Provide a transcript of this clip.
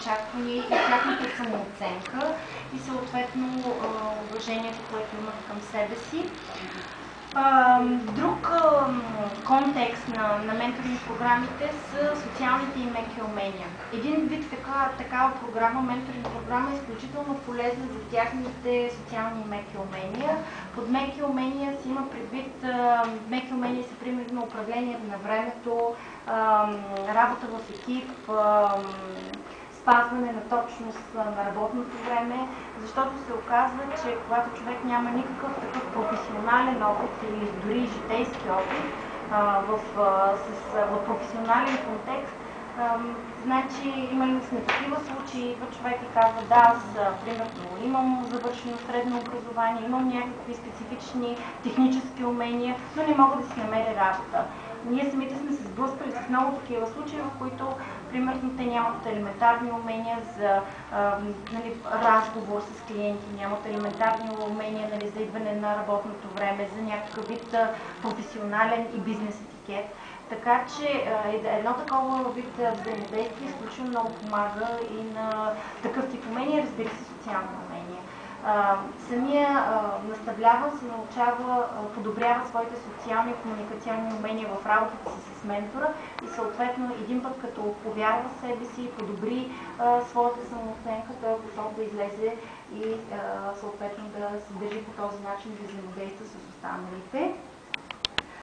очаквания и тяхната самооценка и съответно уважението, което имат към себе си. Друг контекст на менторинг програмите са социалните и меки умения. Един вид такава програма, менторинг програма, е изключително полезна за тяхните социални и меки умения. Под меки умения си има предвид, меки умения са примерно управлението на времето, работа в екип, спазване на точност на работното време, защото се оказва, че когато човек няма никакъв такъв професионален опит или дори житейски опит в професионален контекст, значи имали сме такива случаи, идва човек и казва, да, аз примерно имам завършено средно образование, имам някакви специфични технически умения, но не мога да си намеря работа. Ние самите сме се сблъскали с много такива случаи, в които примерно те нямат елементарни умения за разговор с клиенти, нямат елементарни умения за идване на работното време, за някакъв вид професионален и бизнес етикет. Така че едно такова вид взаимодействие изключително много помага и на такъв тип умения, разбира се, социални умения. Самия наставлявал се научава, подобрява своите социални и комуникационни умения в работата си с ментора и съответно един път като повярва в себе си и подобри своята самооценка, той е готов да излезе и съответно да се държи по този начин да взаимодейства с останалите.